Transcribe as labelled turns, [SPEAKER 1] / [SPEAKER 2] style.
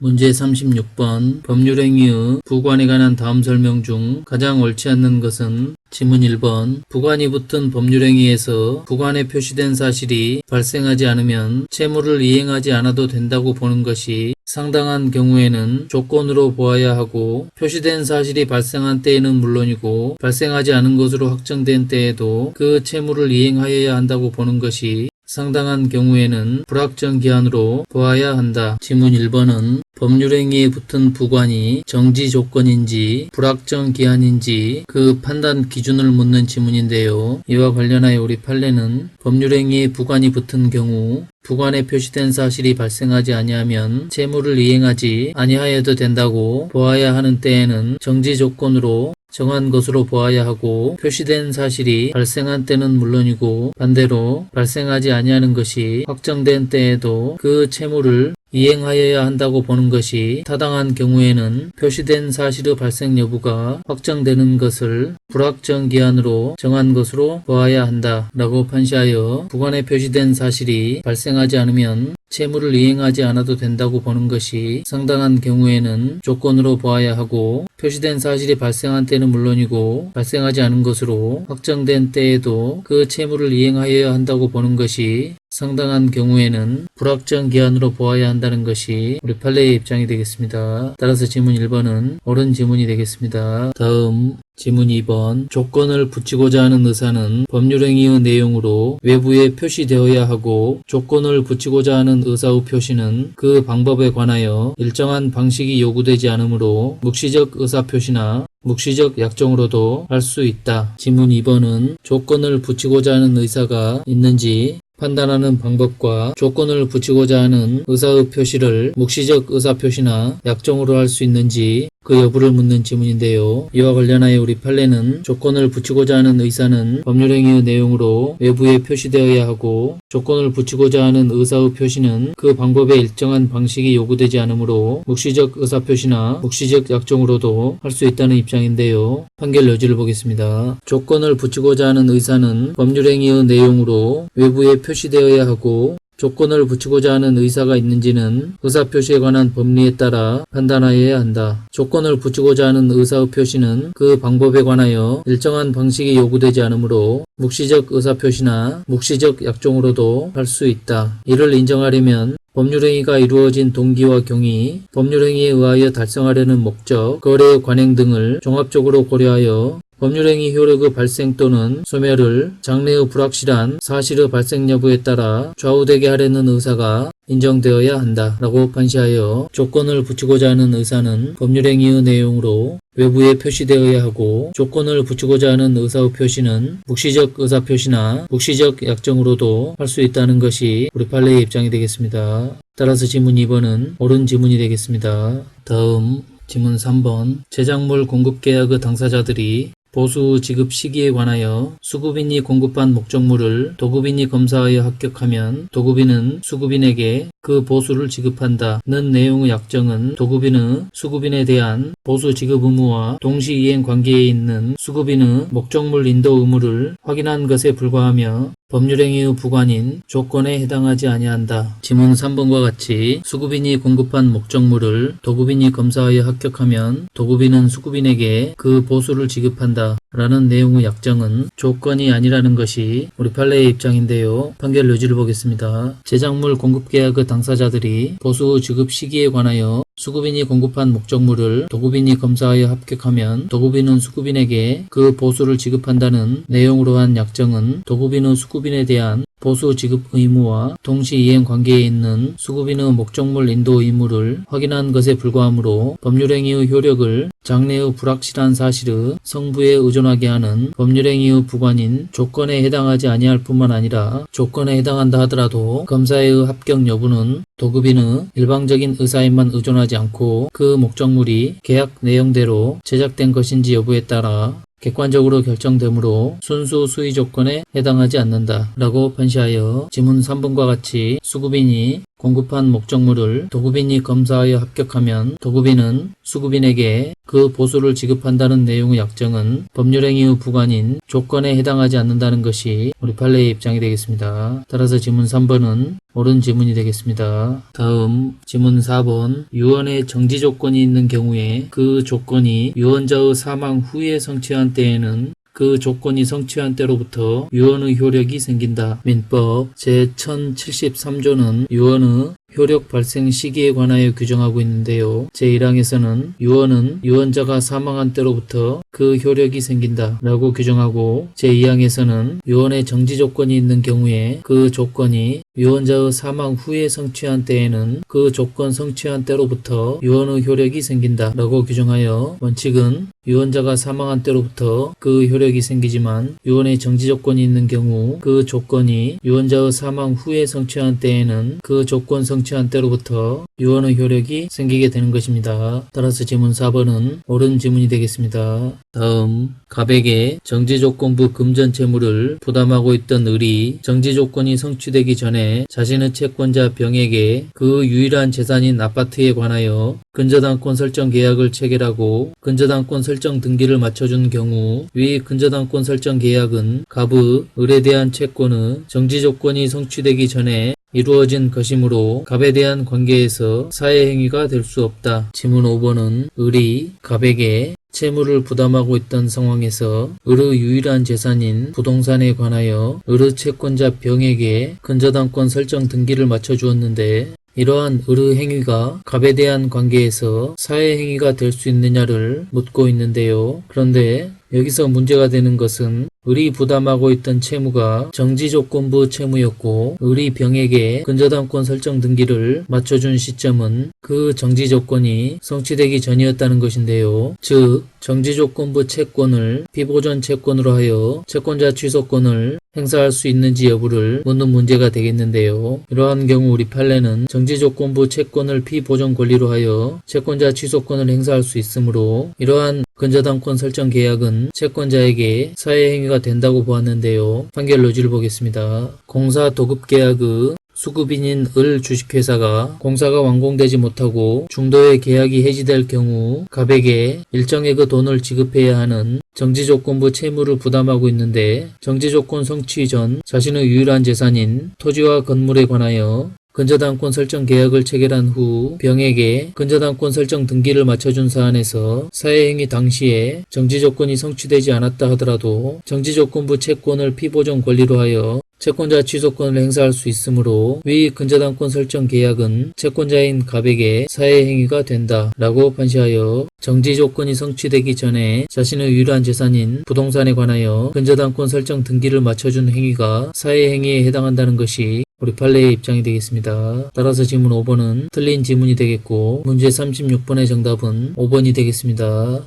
[SPEAKER 1] 문제 36번 법률행위의 부관에 관한 다음 설명 중 가장 옳지 않는 것은 지문 1번 부관이 붙은 법률행위에서 부관에 표시된 사실이 발생하지 않으면 채무를 이행하지 않아도 된다고 보는 것이 상당한 경우에는 조건으로 보아야 하고 표시된 사실이 발생한 때에는 물론이고 발생하지 않은 것으로 확정된 때에도 그 채무를 이행하여야 한다고 보는 것이 상당한 경우에는 불확정 기한으로 보아야 한다. 지문 1번은 법률행위에 붙은 부관이 정지 조건인지 불확정 기한인지 그 판단 기준을 묻는 지문인데요. 이와 관련하여 우리 판례는 법률행위에 부관이 붙은 경우 부관에 표시된 사실이 발생하지 아니하면 채무를 이행하지 아니하여도 된다고 보아야 하는 때에는 정지 조건으로 정한 것으로 보아야 하고 표시된 사실이 발생한 때는 물론이고 반대로 발생하지 아니하는 것이 확정된 때에도 그 채무를 이행하여야 한다고 보는 것이 타당한 경우에는 표시된 사실의 발생 여부가 확정되는 것을 불확정 기한으로 정한 것으로 보아야 한다 라고 판시하여 부관에 표시된 사실이 발생하지 않으면 채무를 이행하지 않아도 된다고 보는 것이 상당한 경우에는 조건으로 보아야 하고 표시된 사실이 발생한 때는 물론이고 발생하지 않은 것으로 확정된 때에도 그 채무를 이행하여야 한다고 보는 것이 상당한 경우에는 불확정 기한으로 보아야 한다는 것이 우리 판례의 입장이 되겠습니다. 따라서 지문 1번은 옳은 지문이 되겠습니다. 다음 지문 2번 조건을 붙이고자 하는 의사는 법률행위의 내용으로 외부에 표시되어야 하고 조건을 붙이고자 하는 의사의 표시는 그 방법에 관하여 일정한 방식이 요구되지 않으므로 묵시적 의사표시나 묵시적 약정으로도 할 수 있다. 지문 2번은 조건을 붙이고자 하는 의사가 있는지 판단하는 방법과 조건을 붙이고자 하는 의사의 표시를 묵시적 의사표시나 약정으로 할 수 있는지 그 여부를 묻는 지문인데요. 이와 관련하여 우리 판례는 조건을 붙이고자 하는 의사는 법률행위의 내용으로 외부에 표시되어야 하고 조건을 붙이고자 하는 의사의 표시는 그 방법에 일정한 방식이 요구되지 않으므로 묵시적 의사표시나 묵시적 약정으로도 할 수 있다는 입장인데요. 판결 여지를 보겠습니다. 조건을 붙이고자 하는 의사는 법률행위의 내용으로 외부에 표시되어야 하고 조건을 붙이고자 하는 의사가 있는지는 의사표시에 관한 법리에 따라 판단하여야 한다. 조건을 붙이고자 하는 의사의 표시는 그 방법에 관하여 일정한 방식이 요구되지 않으므로 묵시적 의사표시나 묵시적 약정으로도 할 수 있다. 이를 인정하려면 법률행위가 이루어진 동기와 경위, 법률행위에 의하여 달성하려는 목적, 거래의 관행 등을 종합적으로 고려하여 법률행위 효력의 발생 또는 소멸을 장래의 불확실한 사실의 발생 여부에 따라 좌우되게 하려는 의사가 인정되어야 한다 라고 판시하여 조건을 붙이고자 하는 의사는 법률행위의 내용으로 외부에 표시되어야 하고 조건을 붙이고자 하는 의사의 표시는 묵시적 의사표시나 묵시적 약정으로도 할 수 있다는 것이 우리 판례의 입장이 되겠습니다. 따라서 지문 2번은 옳은 지문이 되겠습니다. 다음 지문 3번 제작물 공급계약의 당사자들이 보수 지급 시기에 관하여 수급인이 공급한 목적물을 도급인이 검사하여 합격하면 도급인은 수급인에게 그 보수를 지급한다는 내용의 약정은 도급인의 수급인에 대한 보수 지급 의무와 동시 이행 관계에 있는 수급인의 목적물 인도 의무를 확인한 것에 불과하며 법률행위의 부관인 조건에 해당하지 아니한다. 지문 3번과 같이 수급인이 공급한 목적물을 도급인이 검사하여 합격하면 도급인은 수급인에게 그 보수를 지급한다 라는 내용의 약정은 조건이 아니라는 것이 우리 판례의 입장인데요. 판결 요지를 보겠습니다. 제작물 공급계약의 당사자들이 보수 지급 시기에 관하여 수급인이 공급한 목적물을 도급인이 검사하여 합격하면 도급인은 수급인에게 그 보수를 지급한다는 내용으로 한 약정은 도급인의 수급인에 대한 보수 지급 의무와 동시 이행 관계에 있는 수급인의 목적물 인도 의무를 확인한 것에 불과하므로 법률행위의 효력을 장래의 불확실한 사실의 성부에 의존하게 하는 법률행위의 부관인 조건에 해당하지 아니할 뿐만 아니라 조건에 해당한다 하더라도 검사의 합격 여부는 도급인의 일방적인 의사에만 의존하지 않고 그 목적물이 계약 내용대로 제작된 것인지 여부에 따라 객관적으로 결정되므로 순수 수의 조건에 해당하지 않는다 라고 판시하여 지문 3번과 같이 수급인이 공급한 목적물을 도급인이 검사하여 합격하면 도급인은 수급인에게 그 보수를 지급한다는 내용의 약정은 법률행위 의 부관인 조건에 해당하지 않는다는 것이 우리 판례의 입장이 되겠습니다. 따라서 지문 3번은 옳은 지문이 되겠습니다. 다음 지문 4번 유언의 정지 조건이 있는 경우에 그 조건이 유언자의 사망 후에 성취한 때에는 그 조건이 성취한 때로부터 유언의 효력이 생긴다. 민법 제1073조는 유언의 효력 발생 시기에 관하여 규정하고 있는데요. 제1항에서는 유언은 유언자가 사망한 때로부터 그 효력이 생긴다 라고 규정하고, 제2항에서는 유언의 정지 조건이 있는 경우에 그 조건이 유언자의 사망 후에 성취한 때에는 그 조건 성취한 때로부터 유언의 효력이 생긴다 라고 규정하여, 원칙은 유언자가 사망한 때로부터 그 효력이 생기지만 유언의 정지 조건이 있는 경우 그 조건이 유언자의 사망 후에 성취한 때에는 그 조건 성취한 때로부터 유언의 효력이 생기게 되는 것입니다. 따라서 지문 4번은 옳은 지문이 되겠습니다. 다음 갑에게 정지조건부 금전 채무를 부담하고 있던 을이 정지조건이 성취되기 전에 자신의 채권자 병에게 그 유일한 재산인 아파트에 관하여 근저당권 설정 계약을 체결하고 근저당권 설정 등기를 맞춰준 경우 위 근저당권 설정 계약은 갑의 을에 대한 채권의 정지조건이 성취되기 전에 이루어진 것이므로 갑에 대한 관계에서 사회행위가 될 수 없다. 지문 5번은 을이 갑에게 채무를 부담하고 있던 상황에서 을의 유일한 재산인 부동산에 관하여 을의 채권자 병에게 근저당권 설정 등기를 맞춰주었는데, 이러한 을의 행위가 갑에 대한 관계에서 사회행위가 될 수 있느냐를 묻고 있는데요. 그런데 여기서 문제가 되는 것은 을이 부담하고 있던 채무가 정지조건부 채무였고 을이 병에게 근저당권 설정 등기를 맞춰준 시점은 그 정지조건이 성취되기 전이었다는 것인데요. 즉 정지조건부 채권을 피보존 채권으로 하여 채권자 취소권을 행사할 수 있는지 여부를 묻는 문제가 되겠는데요. 이러한 경우 우리 판례는 정지조건부 채권을 피보존 권리로 하여 채권자 취소권을 행사할 수 있으므로 이러한 근저당권 설정 계약은 채권자에게 사회행위가 된다고 보았는데요. 판결 노지를 보겠습니다. 공사 도급 계약의 수급인인 을 주식회사가 공사가 완공되지 못하고 중도에 계약이 해지될 경우 갑에게 일정액의 돈을 지급해야 하는 정지조건부 채무를 부담하고 있는데, 정지조건 성취 전 자신의 유일한 재산인 토지와 건물에 관하여 근저당권 설정 계약을 체결한 후 병에게 근저당권 설정 등기를 맞춰준 사안에서 사회행위 당시에 정지조건이 성취되지 않았다 하더라도 정지조건부 채권을 피보존 권리로 하여 채권자 취소권을 행사할 수 있으므로 위 근저당권 설정 계약은 채권자인 갑에게 사회행위가 된다 라고 판시하여 정지조건이 성취되기 전에 자신의 유일한 재산인 부동산에 관하여 근저당권 설정 등기를 맞춰준 행위가 사회행위에 해당한다는 것이 우리 판례의 입장이 되겠습니다. 따라서 지문 5번은 틀린 지문이 되겠고 문제 36번의 정답은 5번이 되겠습니다.